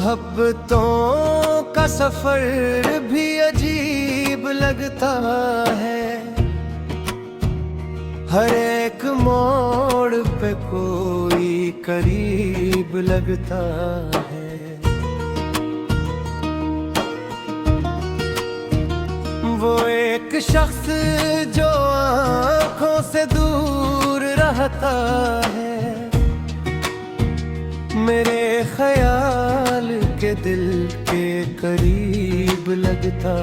मोहब्बतों का सफर भी अजीब लगता है। हर एक मोड़ पे कोई करीब लगता है। वो एक शख्स जो आँखों से दूर रहता है, मेरे ख्याल के दिल के करीब लगता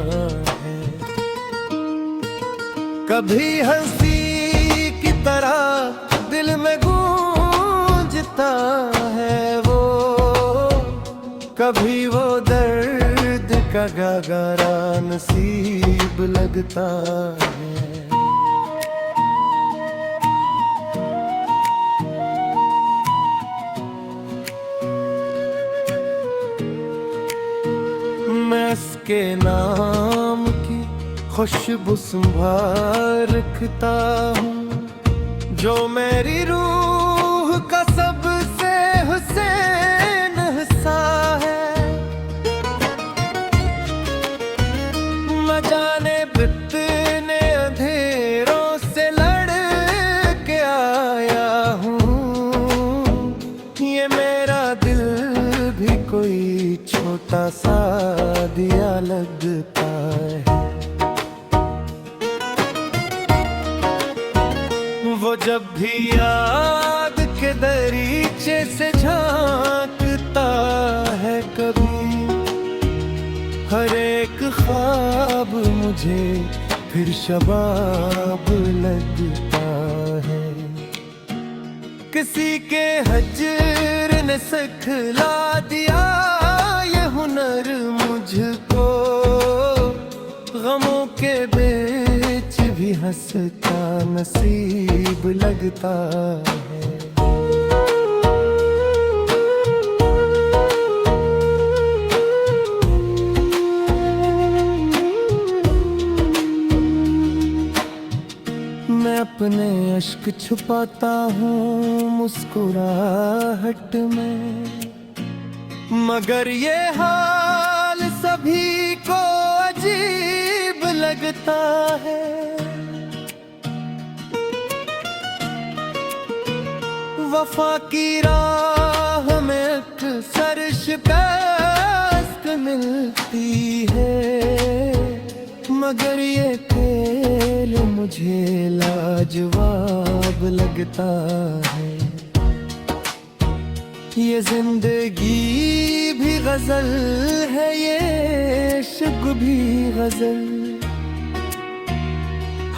है। कभी हंसी की तरह दिल में गूंजता है वो, कभी वो दर्द का गागारा नसीब लगता है। मैं इसके नाम की खुशबू संभाल रखता हूँ, जो मेरी रूह का सबसे हुसैन हिस्सा है। न जाने कितने अंधेरों से लड़ के आया हूँ, ये मेरा दिल भी कोई छोटा सा दिया लगता है। वो जब भी याद के दरीचे से झांकता है कभी, हर एक ख्वाब मुझे फिर शबाब लगता है। किसी के हजर ने सिखला दिया ये हुनर मुझको, गमों के बीच भी हंसता नसीब लगता है। मैं अपने अश्क छुपाता हूँ मुस्कुराहट में, मगर ये हाल सभी को अजीब लगता है। वफा की राह में अक्सर शिकस्त मिलती है, मगर ये खेल मुझे लाजवाब लगता है। ये जिंदगी भी गजल है, ये इश्क भी गजल,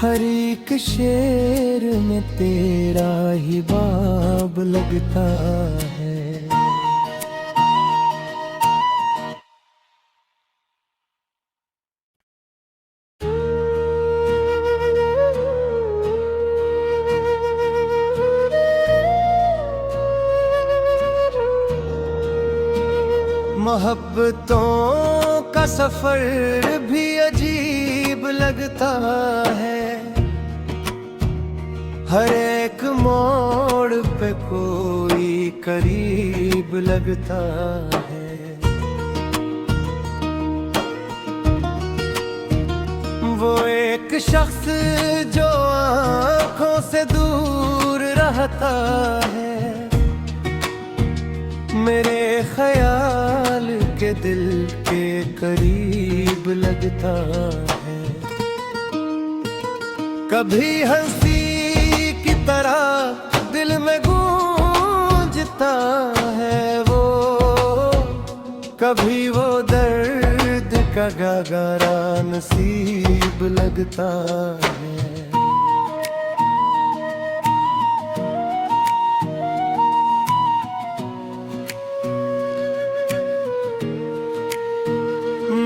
हर एक शेर में तेरा ही बाब लगता है। मोहब्बतों का सफर भी अजीब लगता है। हर एक मोड़ पे कोई करीब लगता है। वो एक शख्स जो आँखों से दूर रहता है, मेरे ख्याल के दिल के करीब लगता है। कभी हंसी की तरह दिल में गूंजता है वो, कभी वो दर्द का गागारा नसीब लगता है।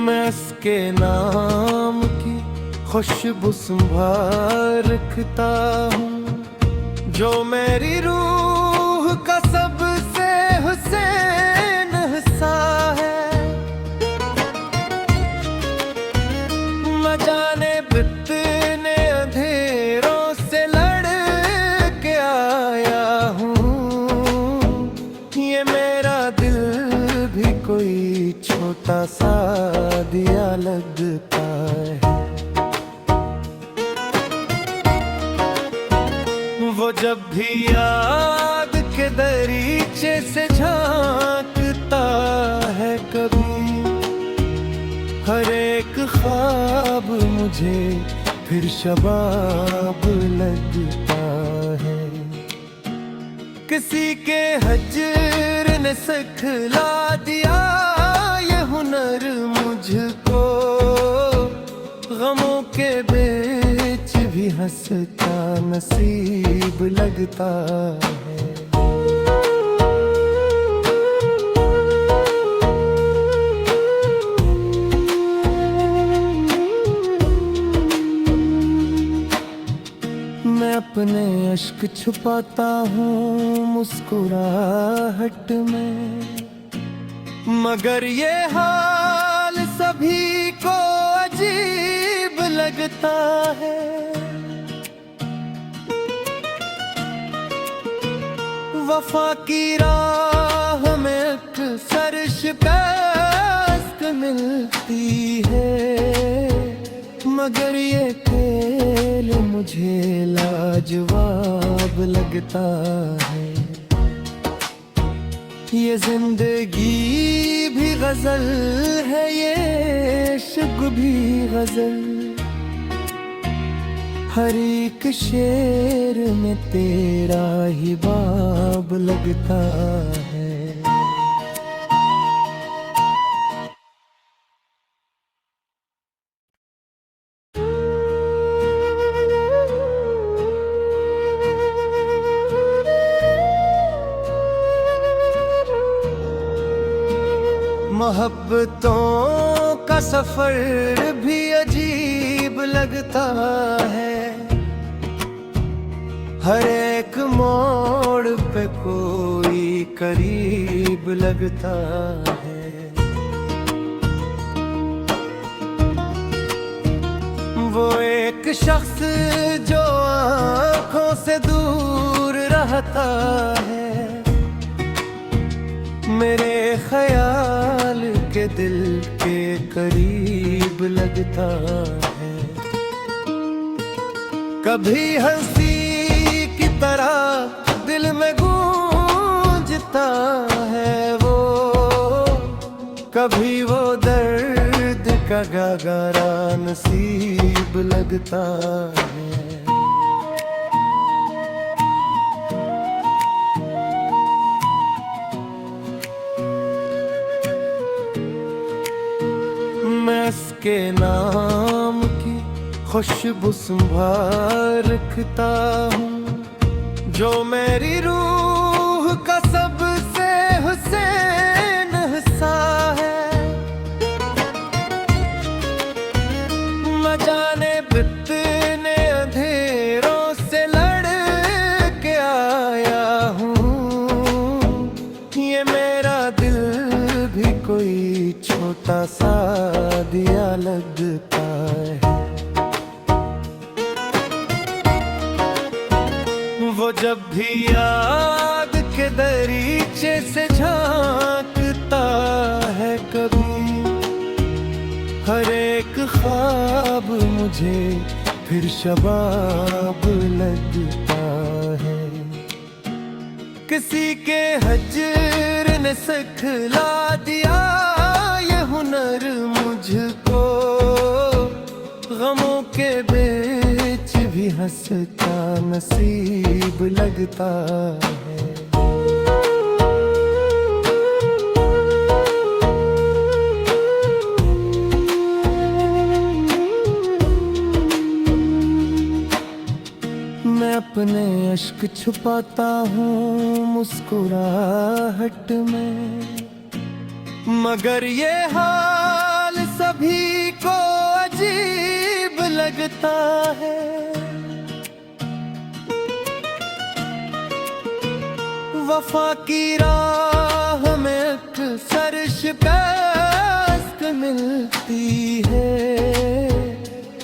मैं इसके नाम की खुशबू संभाल रखता हूँ, जो मेरी रूह का सबसे हुसैन हिस्सा है। न जाने कितने अंधेरों से लड़ के आया हूँ, ये मेरा दिल भी कोई लगता है। वो जब भी याद के दरीचे से झांकता है कभी, हर एक ख्वाब मुझे फिर शबाब लगता है। किसी के हजर ने सिखला दिया ये हुनर मुझको, गमों के बीच भी हंसता नसीब लगता है। मैं अपने अश्क छुपाता हूँ मुस्कुराहट में, मगर ये हाल सभी को अजीब लगता है। वफा की राह में अक्सर शिकस्त मिलती है, मगर ये खेल मुझे लाजवाब लगता है। ये जिंदगी भी गजल है, ये इश्क भी गजल, हर एक शेर में तेरा ही बाब लगता है। मोहब्बतों का सफर भी अजीब लगता है, हर एक मोड़ पे कोई करीब लगता है। वो एक शख्स जो आँखों से दूर रहता है, मेरे ख्याल के दिल के करीब लगता है। कभी हंसी की तरह दिल में गूंजता है वो, कभी वो दर्द का गागारा नसीब लगता है। मैं इसके नाम की खुशबू संभाल रखता हूँ, जो मेरी रूह का सबसे हुसैन हिस्सा है। न जाने कितने अंधेरों से लड़ के आया हूँ, ये मेरा दिल भी कोई छोटा सा दिया लगता है। वो जब भी याद के दरीचे से झांकता है कभी, हर एक ख्वाब मुझे फिर शबाब लगता है। किसी के हजर ने सिखला दिया ये हुनर मुझको, गमों के बीच भी हंसता नसीब लगता है। मैं अपने अश्क छुपाता हूँ मुस्कुराहट में, मगर ये हाल सभी को अजीब लगता है। वफा की राह में अक्सर शिकस्त मिलती है,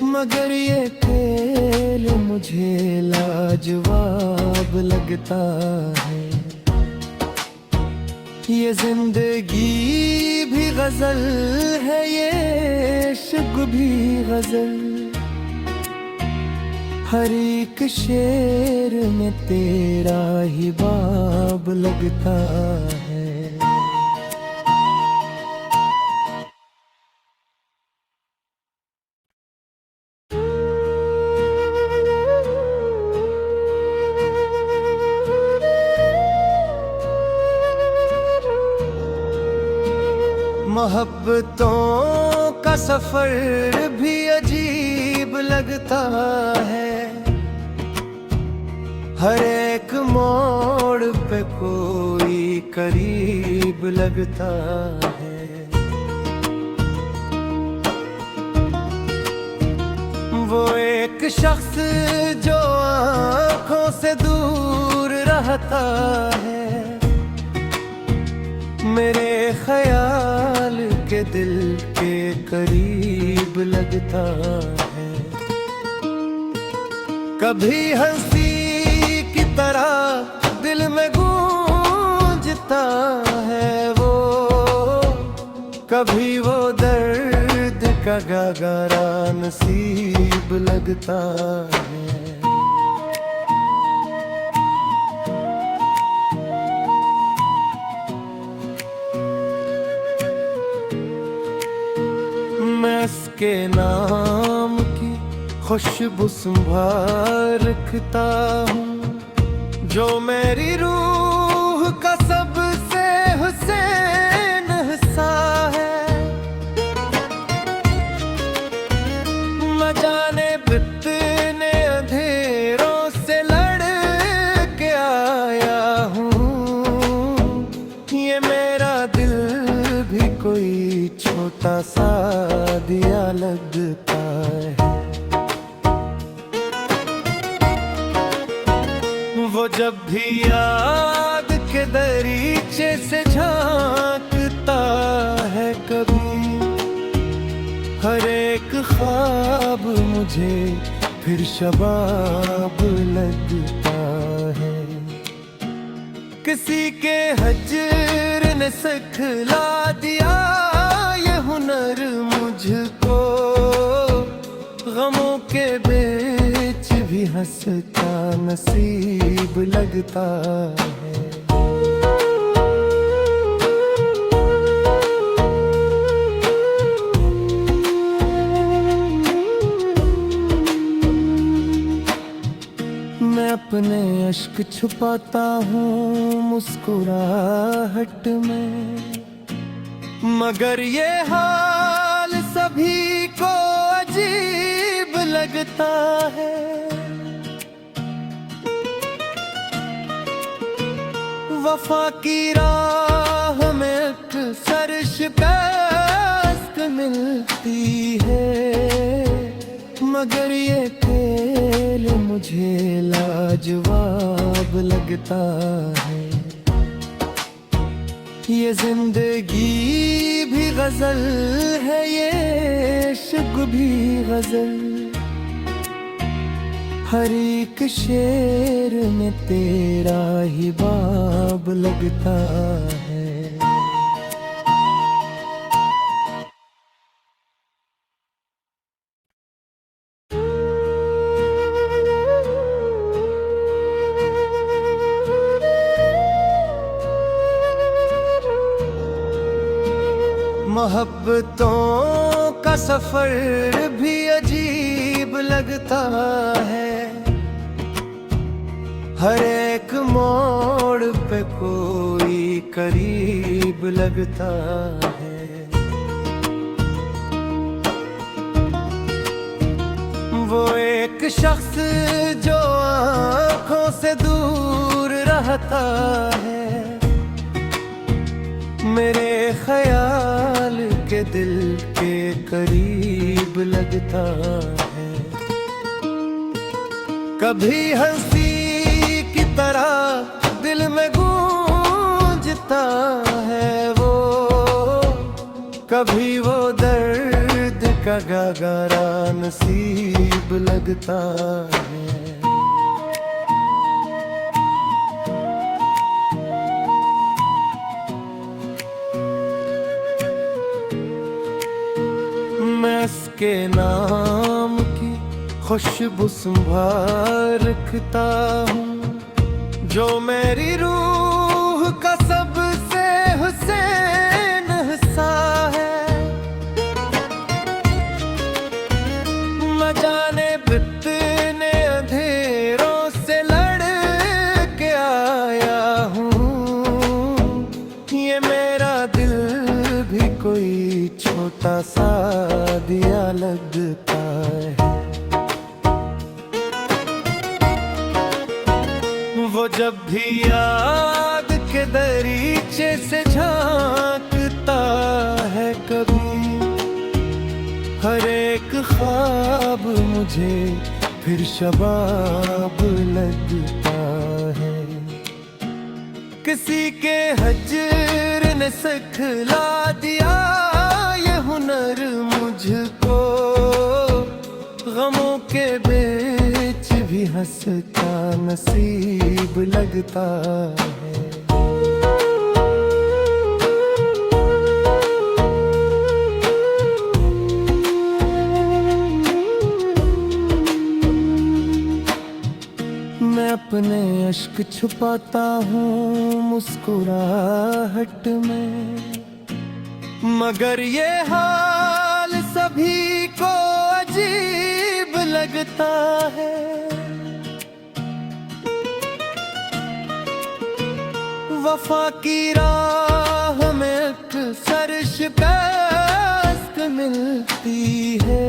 मगर ये खेल मुझे लाजवाब लगता है। ये जिंदगी भी गजल है, ये इश्क भी गजल। हर एक शेर में तेरा ही बाब लगता है। मोहब्बतों का सफर भी अजीब लगता है। हर एक मोड़ पे कोई करीब लगता है। वो एक शख्स जो आँखों से दूर रहता है, मेरे ख्याल के दिल के करीब लगता है। कभी हंसी की तरह दिल में गूंजता है वो, कभी वो दर्द का गागारा नसीब लगता है। मैं इसके नाम की खुशबू संभाल रखता हूँ, जो मेरी रूह का सबसे हुसैन हिस्सा है। न जाने कितने अंधेरों से लड़ के आया हूँ, ये मेरा दिल भी कोई छोटा सा दिया लगता है। वो जब भी याद के दरीचे से झांकता है कभी, हर एक ख्वाब मुझे फिर शबाब लगता है। किसी के हजर ने सिखला दिया ये हुनर मुझको, गमों के बीच भी हंसता नसीब लगता है। मैं अपने अश्क छुपाता हूँ मुस्कुराहट में, मगर ये हाल सभी को अजीब लगता है। वफा की राह में अक्सर शिकस्त मिलती है, मगर ये खेल मुझे लाजवाब लगता है। ये जिंदगी भी गजल है, ये इश्क भी गजल। हर एक शेर में तेरा ही बाब लगता है। मोहब्बतों का सफर भी अजीब लगता है। हर एक मोड़ पे कोई करीब लगता है। वो एक शख्स जो आँखों से दूर रहता है, मेरे ख्याल के दिल के करीब लगता है। कभी हंसी की तरह दिल में गूंजता है वो, कभी वो दर्द का गागारा नसीब लगता है। उसके नाम की खुशबू संभाल रखता हूँ। जो मेरी रूह का सबसे हुसैन हिस्सा है। न जाने कितने अंधेरों से लड़ के आया हूँ। ये मेरा दिल भी कोई छोटा सा दिया लगता है। वो जब भी याद के दरीचे से झांकता है कभी, हर एक ख्वाब मुझे फिर शबाब लगता है। किसी के हजर ने सिखला दिया ये हुनर मुझको। गमों के बीच भी हंसता नसीब लगता है। मैं अपने अश्क छुपाता हूँ मुस्कुराहट में, मगर ये हाल सभी को अजीब लगता है। वफा की राह में अक्सर शिकस्त मिलती है,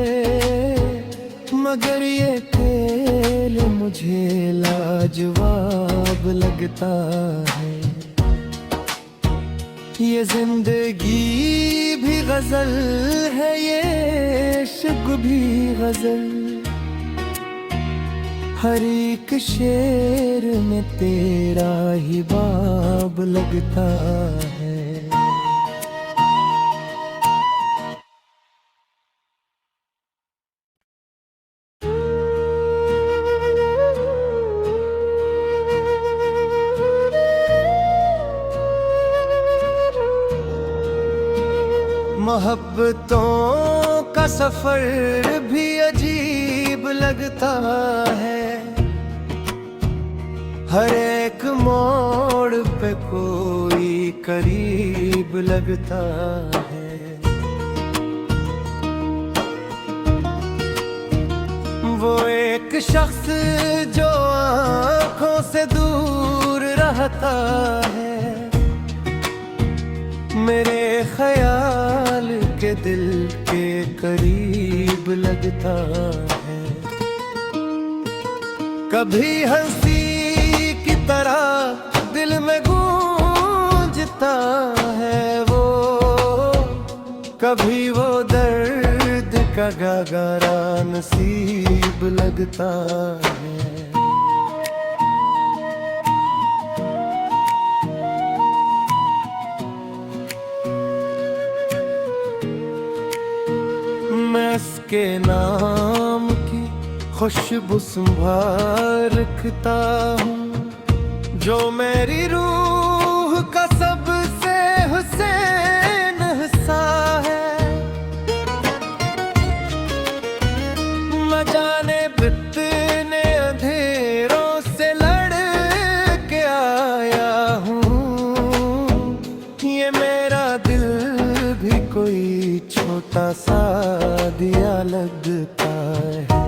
मगर ये खेल मुझे लाजवाब लगता है। ये जिंदगी भी गजल है, ये इश्क भी गजल। हर एक शेर में तेरा ही बाब लगता है। मोहब्बतों का सफर भी अजीब लगता है। हर एक मोड़ पे कोई करीब लगता है। वो एक शख्स जो आँखों से दूर रहता है, मेरे ख्याल के दिल के करीब लगता है। कभी हंसी की तरह दिल में गूंजता है वो, कभी वो दर्द का गागारा नसीब लगता है। मैं उसके नाम की खुशबू संभाल रखता हूँ। जो मेरी रूह का सबसे हुसैन हिस्सा है। न जाने कितने अंधेरों से लड़ के आया हूँ। ये मेरा दिल भी कोई छोटा सा दिया लगता है।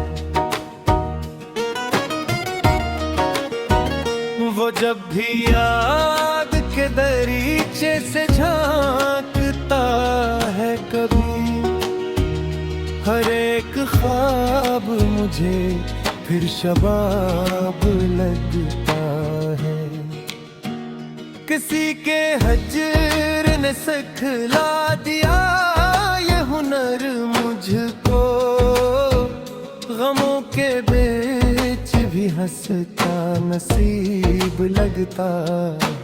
वो जब भी याद के दरीचे से झांकता है कभी, हर एक ख्वाब मुझे फिर शबाब लगता है। किसी के हजर ने सिखला दिया ये हुनर मुझको। गमों के बीच भी हंसता नसीब लगता है।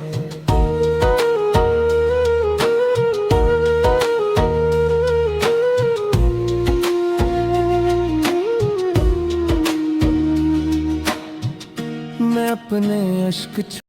मैं अपने अश्क